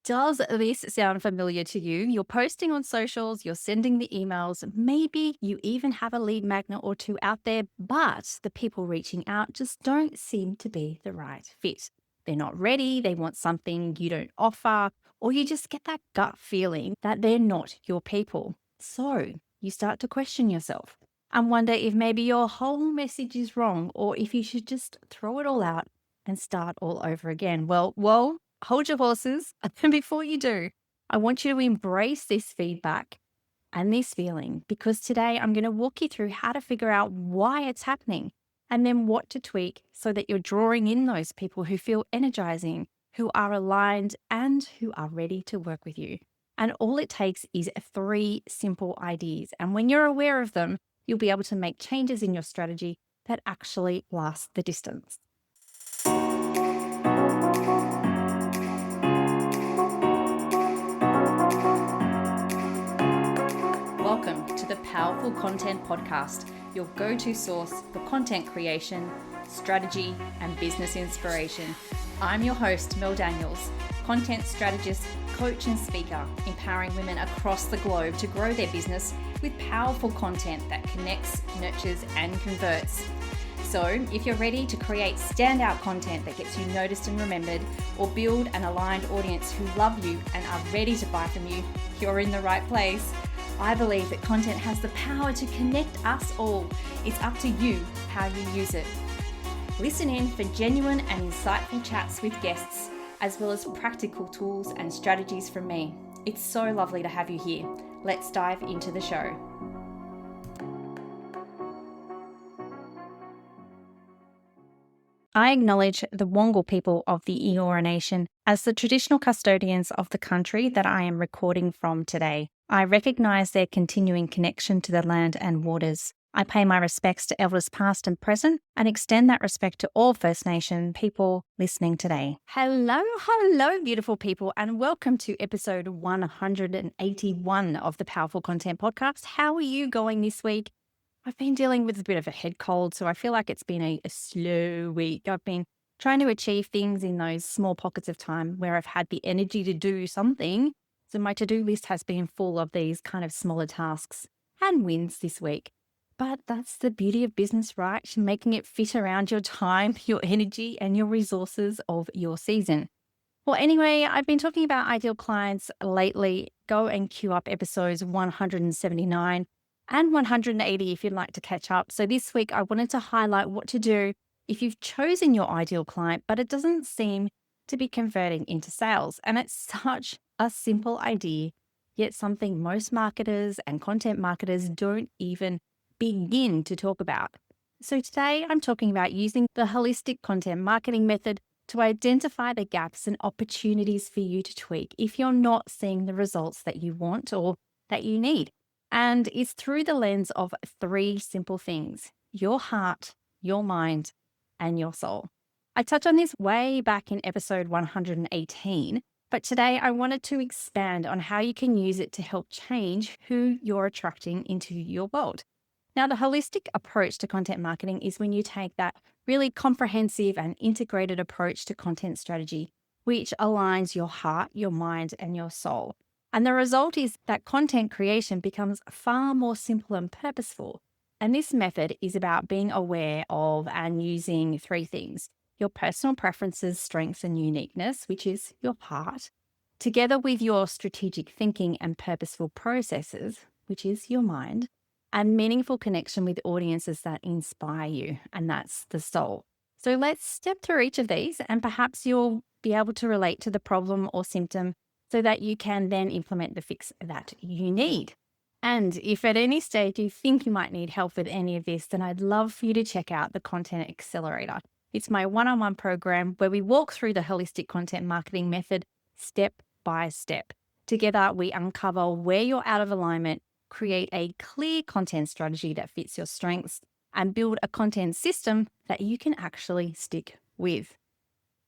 Does this sound familiar to you? You're posting on socials, you're sending the emails, maybe you even have a lead magnet or two out there, but the people reaching out just don't seem to be the right fit. They're not ready, they want something you don't offer, or you just get that gut feeling that they're not your people. So you start to question yourself and wonder if maybe your whole message is wrong or if you should just throw it all out and start all over again. Well, hold your horses. And before you do, I want you to embrace this feedback and this feeling because today I'm going to walk you through how to figure out why it's happening and then what to tweak so that you're drawing in those people who feel energizing, who are aligned, and who are ready to work with you. And all it takes is three simple ideas. And when you're aware of them, you'll be able to make changes in your strategy that actually last the distance. Welcome to the Powerful Content Podcast, your go-to source for content creation, strategy, and business inspiration. I'm your host, Mel Daniels, content strategist, coach, and speaker, empowering women across the globe to grow their business with powerful content that connects, nurtures, and converts. So if you're ready to create standout content that gets you noticed and remembered, or build an aligned audience who love you and are ready to buy from you, you're in the right place. I believe that content has the power to connect us all. It's up to you how you use it. Listen in for genuine and insightful chats with guests, as well as practical tools and strategies from me. It's so lovely to have you here. Let's dive into the show. I acknowledge the Wongal people of the Eora Nation as the traditional custodians of the country that I am recording from today. I recognise their continuing connection to the land and waters. I pay my respects to elders past and present and extend that respect to all First Nation people listening today. Hello, beautiful people, and welcome to episode 181 of the Powerful Content Podcast. How are you going this week? I've been dealing with a bit of a head cold, so I feel like it's been a slow week. I've been trying to achieve things in those small pockets of time where I've had the energy to do something. So my to-do list has been full of these kind of smaller tasks and wins this week. But that's the beauty of business, right? Making it fit around your time, your energy, and your resources of your season. Well, anyway, I've been talking about ideal clients lately. Go and queue up episodes 179 and 180 if you'd like to catch up. So this week, I wanted to highlight what to do if you've chosen your ideal client, but it doesn't seem to be converting into sales. And it's such a simple idea, yet something most marketers and content marketers don't even begin to talk about. So today, I'm talking about using the holistic content marketing method to identify the gaps and opportunities for you to tweak if you're not seeing the results that you want or that you need. And it's through the lens of three simple things: your heart, your mind, and your soul. I touched on this way back in episode 118, but today I wanted to expand on how you can use it to help change who you're attracting into your world. Now, the holistic approach to content marketing is when you take that really comprehensive and integrated approach to content strategy, which aligns your heart, your mind, and your soul. And the result is that content creation becomes far more simple and purposeful. And this method is about being aware of and using three things: your personal preferences, strengths, and uniqueness, which is your heart, together with your strategic thinking and purposeful processes, which is your mind, and meaningful connection with audiences that inspire you, and that's the soul. So let's step through each of these, and perhaps you'll be able to relate to the problem or symptom so that you can then implement the fix that you need. And if at any stage you think you might need help with any of this, then I'd love for you to check out the Content Accelerator. It's my one-on-one program where we walk through the holistic content marketing method step by step. Together, we uncover where you're out of alignment, create a clear content strategy that fits your strengths, and build a content system that you can actually stick with.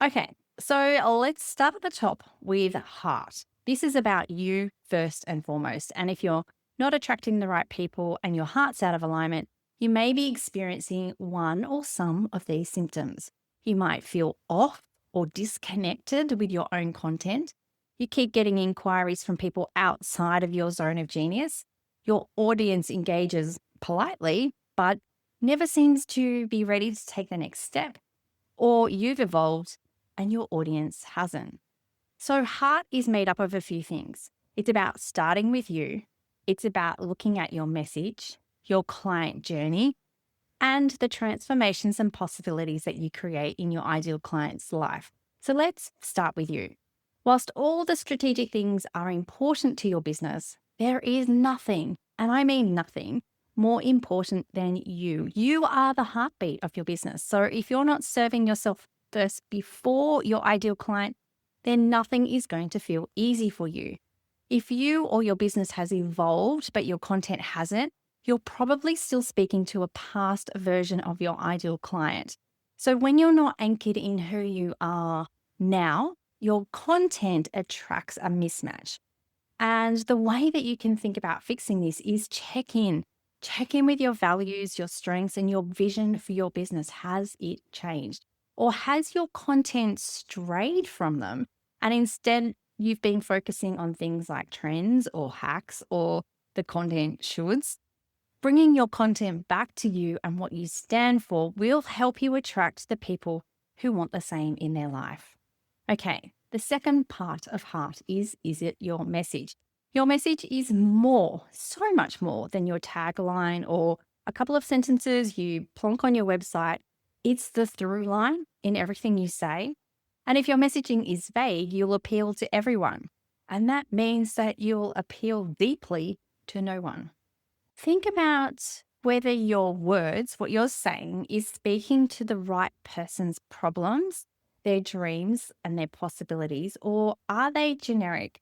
Okay, so let's start at the top with heart. This is about you first and foremost. And if you're not attracting the right people and your heart's out of alignment, you may be experiencing one or some of these symptoms. You might feel off or disconnected with your own content. You keep getting inquiries from people outside of your zone of genius. Your audience engages politely, but never seems to be ready to take the next step. Or you've evolved and your audience hasn't. So, heart is made up of a few things. It's about starting with you, it's about looking at your message, your client journey, and the transformations and possibilities that you create in your ideal client's life. So, let's start with you. Whilst all the strategic things are important to your business, there is nothing, and I mean nothing, more important than you. You are the heartbeat of your business. So if you're not serving yourself first before your ideal client, then nothing is going to feel easy for you. If you or your business has evolved, but your content hasn't, you're probably still speaking to a past version of your ideal client. So when you're not anchored in who you are now, your content attracts a mismatch. And the way that you can think about fixing this is check in. Check in with your values, your strengths, and your vision for your business. Has it changed? Or has your content strayed from them? And instead, you've been focusing on things like trends or hacks or the content shoulds. Bringing your content back to you and what you stand for will help you attract the people who want the same in their life. Okay, the second part of heart is it your message? Your message is more, so much more than your tagline or a couple of sentences you plonk on your website. It's the through line in everything you say. And if your messaging is vague, you'll appeal to everyone. And that means that you'll appeal deeply to no one. Think about whether your words, what you're saying, is speaking to the right person's problems, their dreams, and their possibilities, or are they generic?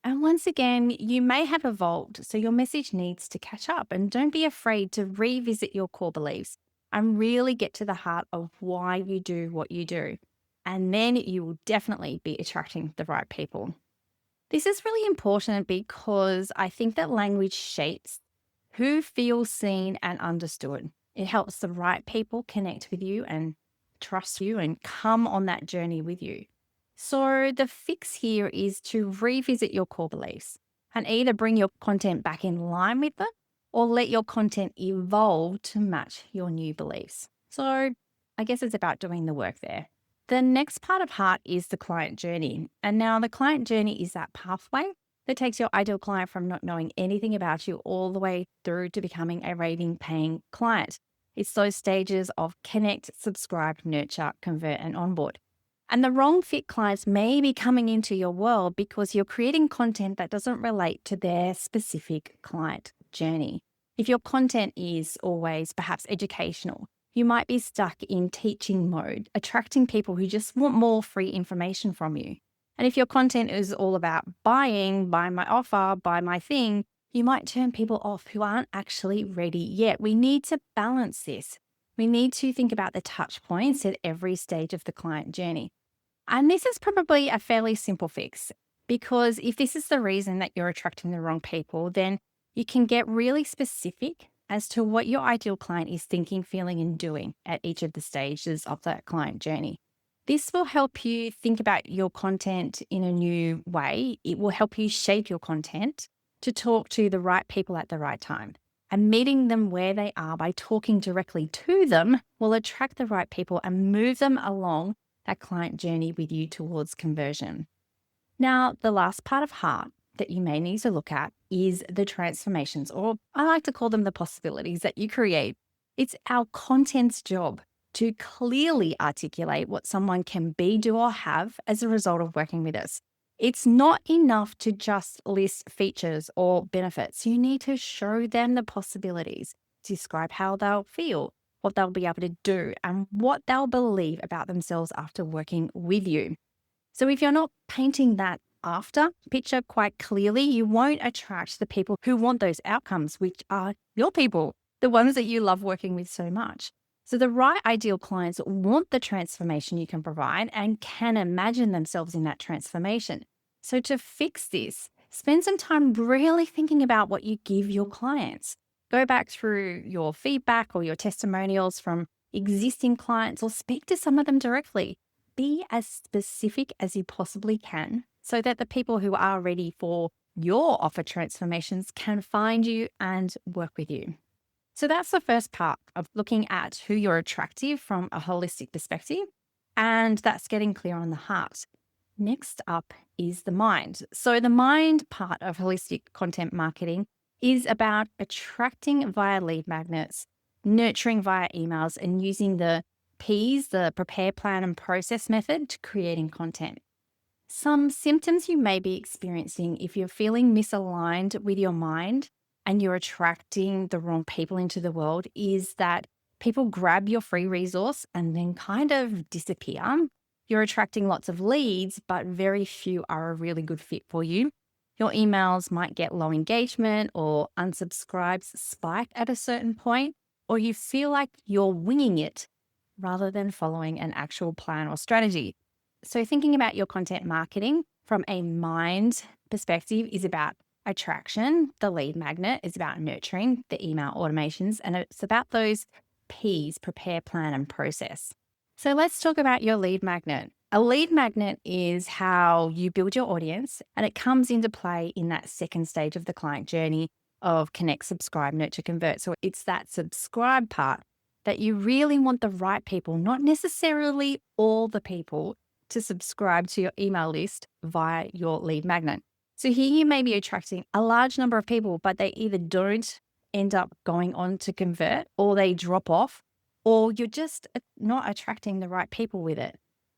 And once again, you may have evolved, so your message needs to catch up. And don't be afraid to revisit your core beliefs and really get to the heart of why you do what you do. And then you will definitely be attracting the right people. This is really important because I think that language shapes who feels seen and understood. It helps the right people connect with you and trust you and come on that journey with you. So, the fix here is to revisit your core beliefs and either bring your content back in line with them or let your content evolve to match your new beliefs. So, I guess it's about doing the work there. The next part of heart is the client journey. And now the client journey is that pathway that takes your ideal client from not knowing anything about you all the way through to becoming a raving paying client. It's those stages of connect, subscribe, nurture, convert, and onboard. And the wrong fit clients may be coming into your world because you're creating content that doesn't relate to their specific client journey. If your content is always perhaps educational, you might be stuck in teaching mode, attracting people who just want more free information from you. And if your content is all about buying, buy my offer, buy my thing, you might turn people off who aren't actually ready yet. We need to balance this. We need to think about the touch points at every stage of the client journey. And this is probably a fairly simple fix because if this is the reason that you're attracting the wrong people, then you can get really specific as to what your ideal client is thinking, feeling, and doing at each of the stages of that client journey. This will help you think about your content in a new way. It will help you shape your content to talk to the right people at the right time. And meeting them where they are by talking directly to them will attract the right people and move them along that client journey with you towards conversion. Now, the last part of heart that you may need to look at is the transformations, or I like to call them the possibilities that you create. It's our content's job to clearly articulate what someone can be, do, or have as a result of working with us. It's not enough to just list features or benefits. You need to show them the possibilities, describe how they'll feel, what they'll be able to do, and what they'll believe about themselves after working with you. So if you're not painting that after picture quite clearly, you won't attract the people who want those outcomes, which are your people, the ones that you love working with so much. So the right ideal clients want the transformation you can provide and can imagine themselves in that transformation. So to fix this, spend some time really thinking about what you give your clients. Go back through your feedback or your testimonials from existing clients or speak to some of them directly. Be as specific as you possibly can so that the people who are ready for your offer transformations can find you and work with you. So that's the first part of looking at who you're attractive from a holistic perspective. And that's getting clear on the heart. Next up is the mind. So the mind part of holistic content marketing is about attracting via lead magnets, nurturing via emails, and using the P's, the prepare, plan, and process method to creating content. Some symptoms you may be experiencing if you're feeling misaligned with your mind and you're attracting the wrong people into the world is that people grab your free resource and then kind of disappear. You're attracting lots of leads, but very few are a really good fit for you. Your emails might get low engagement or unsubscribes spike at a certain point, or you feel like you're winging it rather than following an actual plan or strategy. So thinking about your content marketing from a mind perspective is about attraction. The lead magnet is about nurturing, the email automations, and it's about those P's, prepare, plan, and process. So let's talk about your lead magnet. A lead magnet is how you build your audience, and it comes into play in that second stage of the client journey of connect, subscribe, nurture, convert. So it's that subscribe part that you really want the right people, not necessarily all the people, to subscribe to your email list via your lead magnet. So here you may be attracting a large number of people, but they either don't end up going on to convert or they drop off, or you're just not attracting the right people with it.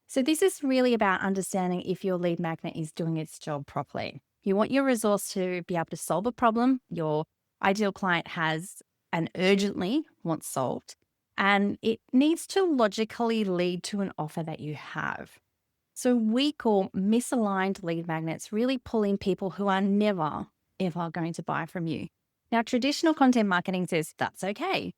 So this is really about understanding if your lead magnet is doing its job properly. You want your resource to be able to solve a problem your ideal client has and urgently wants solved, and it needs to logically lead to an offer that you have. So weak or misaligned lead magnets really pull in people who are never, ever going to buy from you. Now, traditional content marketing says that's okay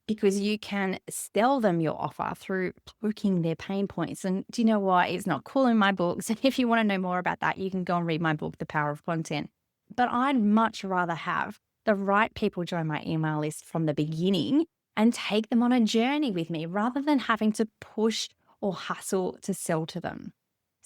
because you can sell them your offer through poking their pain points. And do you know why? It's not cool in my books. And if you want to know more about that, you can go and read my book, The Power of Content. But I'd much rather have the right people join my email list from the beginning and take them on a journey with me rather than having to push or hustle to sell to them.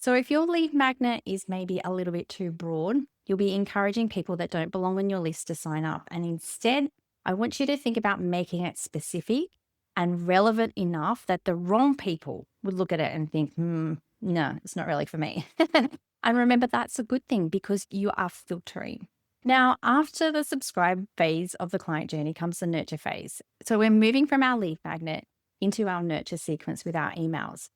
So if your lead magnet is maybe a little bit too broad, you'll be encouraging people that don't belong on your list to sign up. And instead, I want you to think about making it specific and relevant enough that the wrong people would look at it and think, no, it's not really for me. And remember, that's a good thing because you are filtering. Now, after the subscribe phase of the client journey comes the nurture phase. So we're moving from our lead magnet into our nurture sequence with our emails.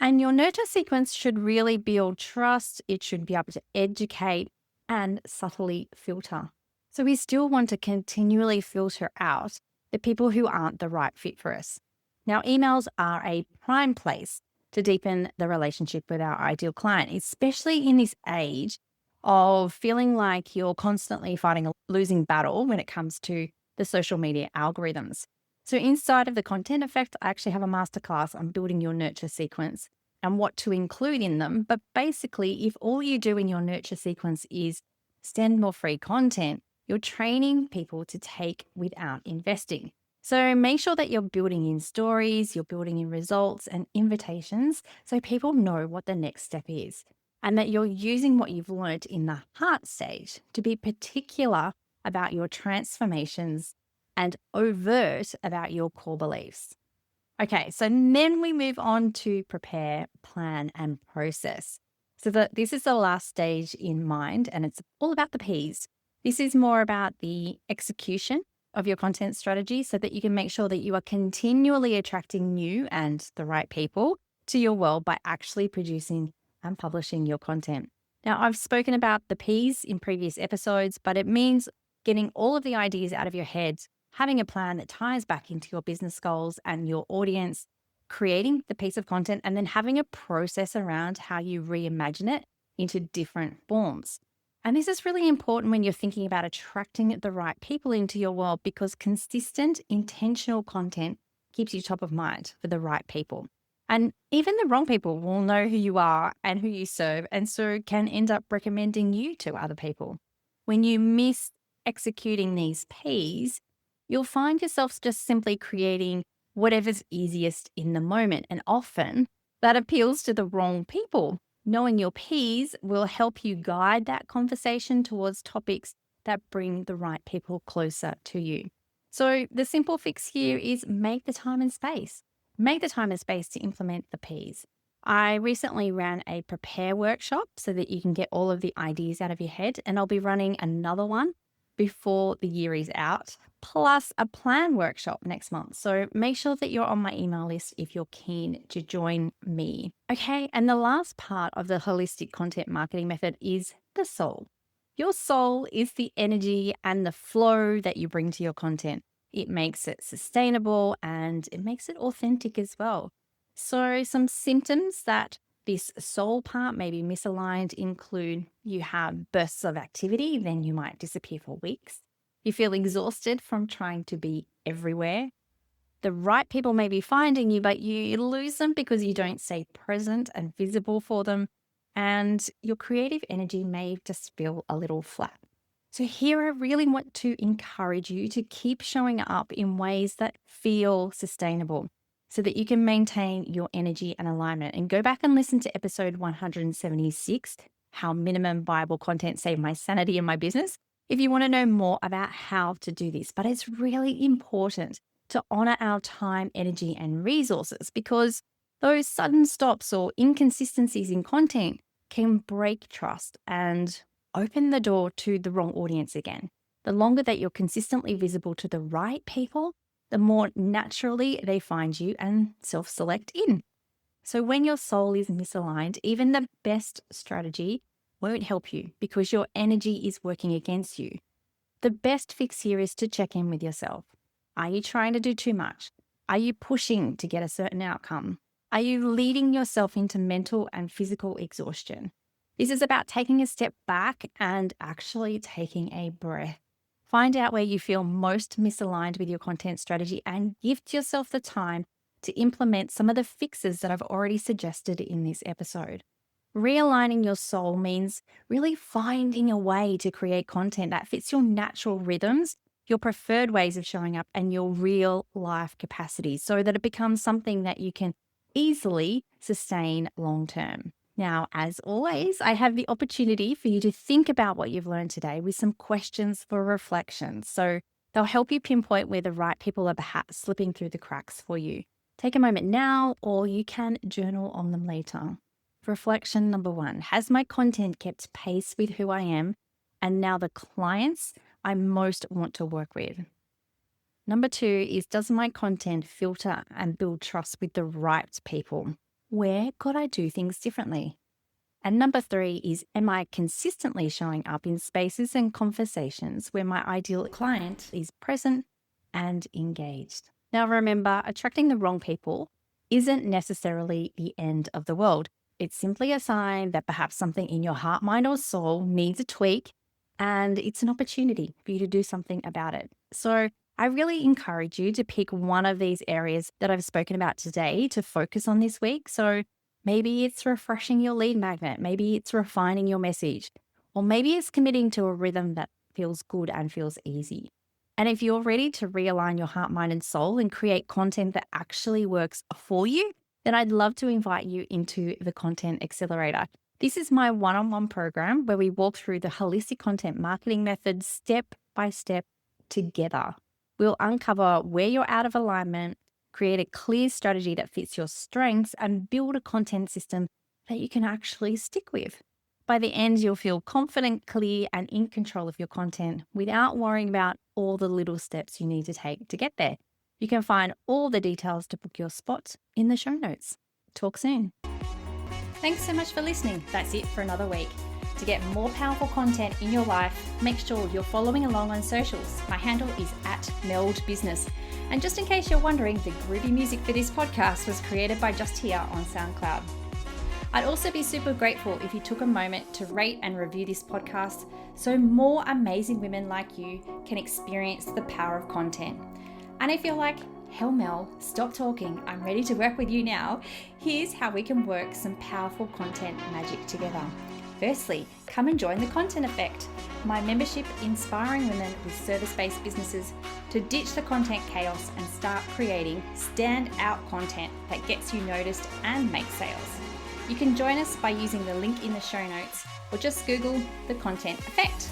And your nurture sequence should really build trust. It should be able to educate and subtly filter. So we still want to continually filter out the people who aren't the right fit for us. Now, emails are a prime place to deepen the relationship with our ideal client, especially in this age of feeling like you're constantly fighting a losing battle when it comes to the social media algorithms. So inside of the Content Effect, I actually have a masterclass on building your nurture sequence and what to include in them. But basically, if all you do in your nurture sequence is send more free content, you're training people to take without investing. So make sure that you're building in stories, you're building in results and invitations so people know what the next step is, and that you're using what you've learned in the heart stage to be particular about your transformations and overt about your core beliefs. Okay, so then we move on to prepare, plan, and process. So this is the last stage in mind, and it's all about the P's. This is more about the execution of your content strategy so that you can make sure that you are continually attracting new and the right people to your world by actually producing and publishing your content. Now, I've spoken about the P's in previous episodes, but it means getting all of the ideas out of your head, having a plan that ties back into your business goals and your audience, creating the piece of content, and then having a process around how you reimagine it into different forms. And this is really important when you're thinking about attracting the right people into your world because consistent, intentional content keeps you top of mind for the right people. And even the wrong people will know who you are and who you serve, and so can end up recommending you to other people. When you miss executing these P's, you'll find yourself just simply creating whatever's easiest in the moment. And often that appeals to the wrong people. Knowing your P's will help you guide that conversation towards topics that bring the right people closer to you. So the simple fix here is make the time and space. Make the time and space to implement the P's. I recently ran a prepare workshop so that you can get all of the ideas out of your head, and I'll be running another one before the year is out, plus a plan workshop next month. So make sure that you're on my email list if you're keen to join me. Okay, and the last part of the holistic content marketing method is the soul. Your soul is the energy and the flow that you bring to your content. It makes it sustainable and it makes it authentic as well. So some symptoms that this soul part may be misaligned include you have bursts of activity, then you might disappear for weeks. You feel exhausted from trying to be everywhere. The right people may be finding you, but you lose them because you don't stay present and visible for them. And your creative energy may just feel a little flat. So here I really want to encourage you to keep showing up in ways that feel sustainable so that you can maintain your energy and alignment. And go back and listen to episode 176, How Minimum Viable Content Saved My Sanity in My Business, if you want to know more about how to do this. But it's really important to honor our time, energy, and resources because those sudden stops or inconsistencies in content can break trust and open the door to the wrong audience again. The longer that you're consistently visible to the right people, the more naturally they find you and self-select in. So when your soul is misaligned, even the best strategy won't help you because your energy is working against you. The best fix here is to check in with yourself. Are you trying to do too much? Are you pushing to get a certain outcome? Are you leading yourself into mental and physical exhaustion? This is about taking a step back and actually taking a breath. Find out where you feel most misaligned with your content strategy and gift yourself the time to implement some of the fixes that I've already suggested in this episode. Realigning your soul means really finding a way to create content that fits your natural rhythms, your preferred ways of showing up, and your real life capacity so that it becomes something that you can easily sustain long term. Now, as always, I have the opportunity for you to think about what you've learned today with some questions for reflection. So they'll help you pinpoint where the right people are perhaps slipping through the cracks for you. Take a moment now, or you can journal on them later. Reflection number 1, has my content kept pace with who I am and now the clients I most want to work with? Number 2 is, does my content filter and build trust with the right people? Where could I do things differently? And number 3 is, am I consistently showing up in spaces and conversations where my ideal client is present and engaged? Now remember, attracting the wrong people isn't necessarily the end of the world. It's simply a sign that perhaps something in your heart, mind, or soul needs a tweak, and it's an opportunity for you to do something about it. So I really encourage you to pick one of these areas that I've spoken about today to focus on this week. So maybe it's refreshing your lead magnet, maybe it's refining your message, or maybe it's committing to a rhythm that feels good and feels easy. And if you're ready to realign your heart, mind, and soul and create content that actually works for you, then I'd love to invite you into the Content Accelerator. This is my one-on-one program where we walk through the holistic content marketing method step by step together. We'll uncover where you're out of alignment, create a clear strategy that fits your strengths, and build a content system that you can actually stick with. By the end, you'll feel confident, clear, and in control of your content without worrying about all the little steps you need to take to get there. You can find all the details to book your spot in the show notes. Talk soon. Thanks so much for listening. That's it for another week. To get more powerful content in your life, make sure you're following along on socials. My handle is @MELDBusiness. And just in case you're wondering, the groovy music for this podcast was created by Just Here on SoundCloud. I'd also be super grateful if you took a moment to rate and review this podcast so more amazing women like you can experience the power of content. And if you're like, hell Mel, stop talking, I'm ready to work with you now, here's how we can work some powerful content magic together. Firstly, come and join the Content Effect, my membership inspiring women with service-based businesses to ditch the content chaos and start creating stand-out content that gets you noticed and makes sales. You can join us by using the link in the show notes or just Google the Content Effect.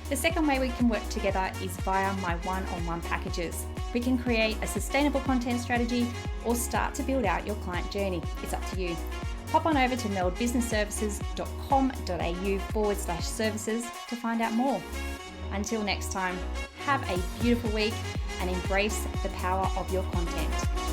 The second way we can work together is via my one-on-one packages. We can create a sustainable content strategy or start to build out your client journey. It's up to you. Hop on over to meldbusinessservices.com.au/services to find out more. Until next time, have a beautiful week and embrace the power of your content.